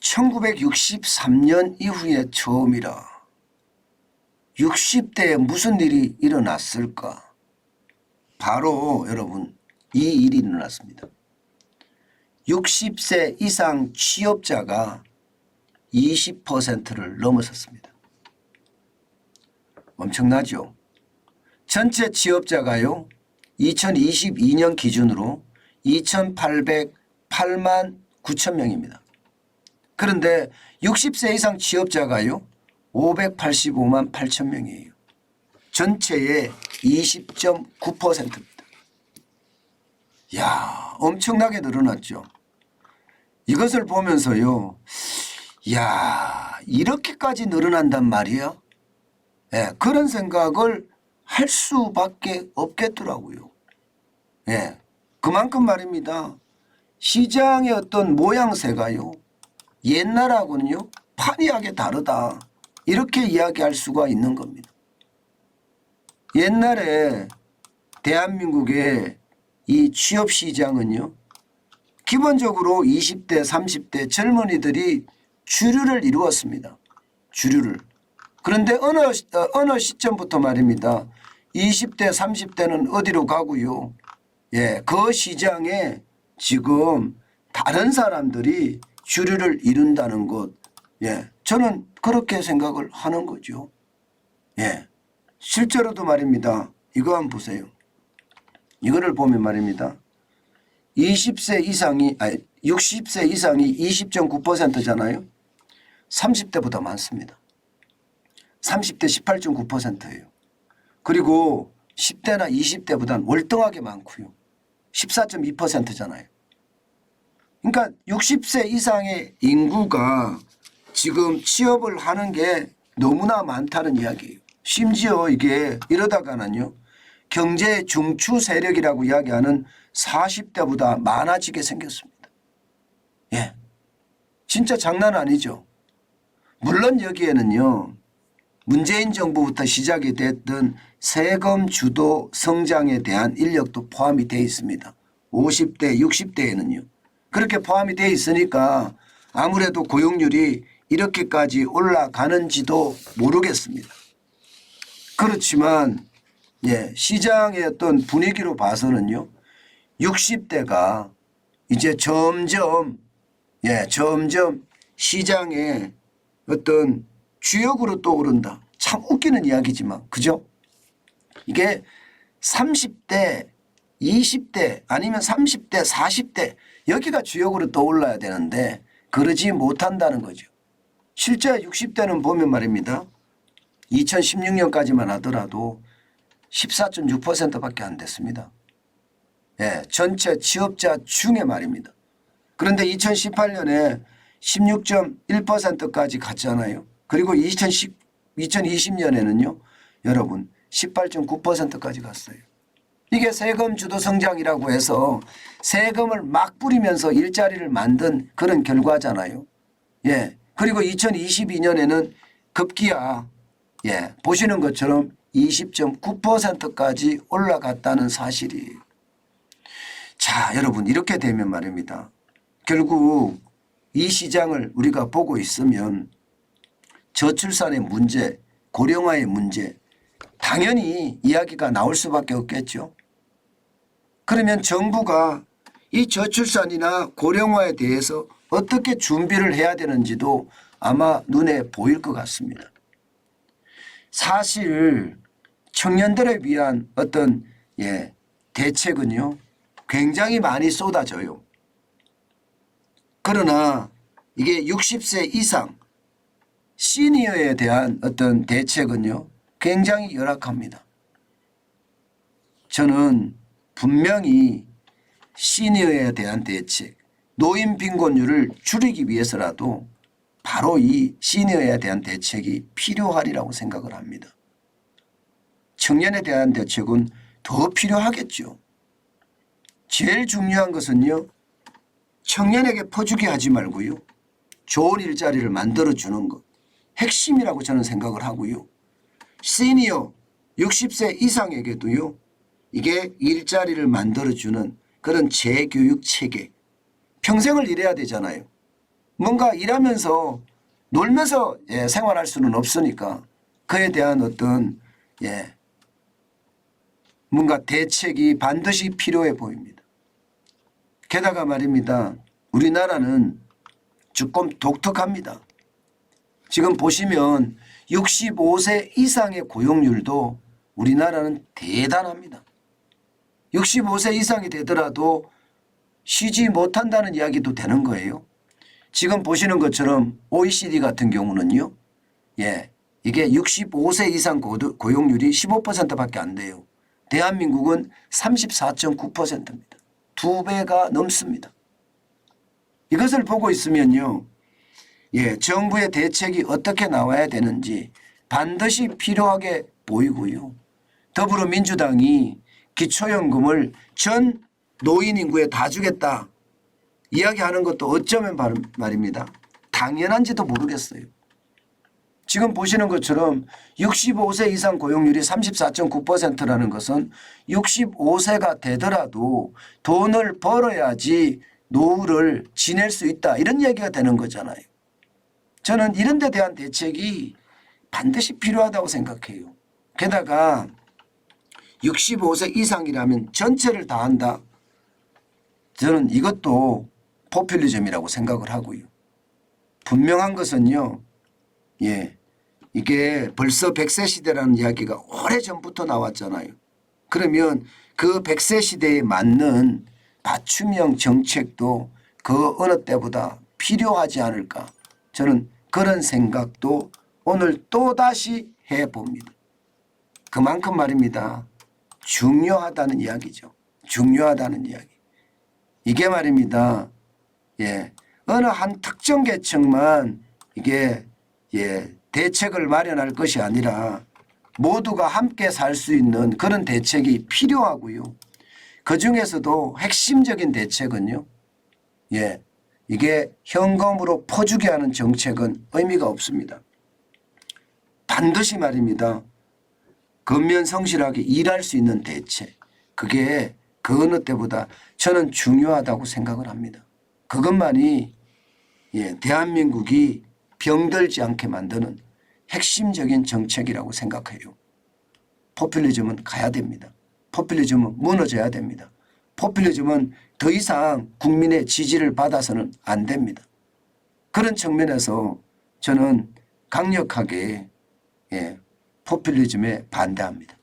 1963년 이후에 처음이라. 60대에 무슨 일이 일어났을까? 바로 여러분 이 일이 일어났습니다. 60세 이상 취업자가 20%를 넘어섰습니다. 엄청나죠? 전체 취업자가요 2022년 기준으로 2,808만 9천 명입니다. 그런데 60세 이상 취업자가요 585만 8천 명이에요. 전체의 20.9%입니다. 이야, 엄청나게 늘어났죠. 이것을 보면서요, 이야, 이렇게까지 늘어난단 말이야? 예, 그런 생각을 할 수밖에 없겠더라고요. 예, 그만큼 말입니다. 시장의 어떤 모양새가요, 옛날하고는요, 판이하게 다르다. 이렇게 이야기할 수가 있는 겁니다. 옛날에 대한민국의 이 취업시장은요, 기본적으로 20대, 30대 젊은이들이 주류를 이루었습니다. 주류를. 그런데 어느 시점부터 말입니다. 20대, 30대는 어디로 가고요. 예, 그 시장에 지금 다른 사람들이 주류를 이룬다는 것. 예, 저는 그렇게 생각을 하는 거죠. 예, 실제로도 말입니다. 이거 한번 보세요. 이거를 보면 말입니다. 60세 이상이 20.9%잖아요. 30대보다 많습니다. 30대 18.9%예요. 그리고 10대나 20대보다는 월등하게 많고요. 14.2%잖아요. 그러니까 60세 이상의 인구가 지금 취업을 하는 게 너무나 많다는 이야기예요. 심지어 이게 이러다가는요. 경제의 중추 세력이라고 이야기하는 40대보다 많아지게 생겼습니다. 예, 진짜 장난 아니죠. 물론 여기에는요. 문재인 정부부터 시작이 됐던 세금 주도 성장에 대한 인력도 포함이 되어 있습니다. 50대, 60대에는요. 그렇게 포함이 되어 있으니까 아무래도 고용률이 이렇게까지 올라가는지도 모르겠습니다. 그렇지만 예, 시장의 어떤 분위기로 봐서는요. 60대가 이제 점점 시장의 어떤 주역으로 떠오른다. 참 웃기는 이야기지만 그죠? 이게 30대 20대 아니면 30대 40대 여기가 주역으로 떠올라야 되는데 그러지 못한다는 거죠. 실제 60대는 보면 말입니다. 2016년까지만 하더라도 14.6%밖에 안 됐습니다. 예, 전체 취업자 중에 말입니다. 그런데 2018년에 16.1%까지 갔잖아요. 그리고 2020년에는요. 여러분 18.9%까지 갔어요. 이게 세금 주도 성장이라고 해서 세금을 막 뿌리면서 일자리를 만든 그런 결과잖아요. 예. 그리고 2022년에는 급기야 예, 보시는 것처럼 20.9%까지 올라갔다는 사실이에요. 자, 여러분 이렇게 되면 말입니다. 결국 이 시장을 우리가 보고 있으면 저출산의 문제, 고령화의 문제 당연히 이야기가 나올 수밖에 없겠죠. 그러면 정부가 이 저출산이나 고령화에 대해서 어떻게 준비를 해야 되는지도 아마 눈에 보일 것 같습니다. 사실 청년들에 위한 어떤 대책은요 굉장히 많이 쏟아져요. 그러나 이게 60세 이상 시니어에 대한 어떤 대책은요 굉장히 열악합니다. 저는 분명히 시니어에 대한 대책, 노인 빈곤율을 줄이기 위해서라도 바로 이 시니어에 대한 대책이 필요하리라고 생각을 합니다. 청년에 대한 대책은 더 필요하겠죠. 제일 중요한 것은요. 청년에게 퍼주기 하지 말고요. 좋은 일자리를 만들어주는 것. 핵심이라고 저는 생각을 하고요. 시니어 60세 이상에게도요. 이게 일자리를 만들어주는 그런 재교육 체계. 평생을 일해야 되잖아요. 뭔가 일하면서 놀면서 생활할 수는 없으니까 그에 대한 어떤 뭔가 대책이 반드시 필요해 보입니다. 게다가 말입니다. 우리나라는 조금 독특합니다. 지금 보시면 65세 이상의 고용률도 우리나라는 대단합니다. 65세 이상이 되더라도 쉬지 못한다는 이야기도 되는 거예요. 지금 보시는 것처럼 OECD 같은 경우는요. 이게 65세 이상 고용률이 15%밖에 안 돼요. 대한민국은 34.9%입니다. 2배가 넘습니다. 이것을 보고 있으면요. 정부의 대책이 어떻게 나와야 되는지 반드시 필요하게 보이고요. 더불어민주당이 기초연금을 전 노인 인구에 다 주겠다 이야기하는 것도 어쩌면 말입니다. 당연한지도 모르겠어요. 지금 보시는 것처럼 65세 이상 고용률이 34.9%라는 것은 65세가 되더라도 돈을 벌어야지 노후를 지낼 수 있다 이런 얘기가 되는 거잖아요. 저는 이런 데 대한 대책이 반드시 필요하다고 생각해요. 게다가 65세 이상이라면 전체를 다 한다. 저는 이것도 포퓰리즘이라고 생각을 하고요. 분명한 것은요. 이게 벌써 100세 시대라는 이야기가 오래전부터 나왔잖아요. 그러면 그 100세 시대에 맞는 맞춤형 정책도 그 어느 때보다 필요하지 않을까. 저는 그런 생각도 오늘 또다시 해봅니다. 그만큼 말입니다. 중요하다는 이야기죠. 중요하다는 이야기. 이게 말입니다. 어느 한 특정 계층만 이게 대책을 마련할 것이 아니라 모두가 함께 살 수 있는 그런 대책이 필요하고요. 그중에서도 핵심적인 대책은요. 이게 현금으로 퍼주게 하는 정책은 의미가 없습니다. 반드시 말입니다. 근면성실하게 일할 수 있는 대책. 그게 그 어느 때보다 저는 중요하다고 생각을 합니다. 그것만이 대한민국이 병들지 않게 만드는 핵심적인 정책이라고 생각해요. 포퓰리즘은 가야 됩니다. 포퓰리즘은 무너져야 됩니다. 포퓰리즘은 더 이상 국민의 지지를 받아서는 안 됩니다. 그런 측면에서 저는 강력하게 포퓰리즘에 반대합니다.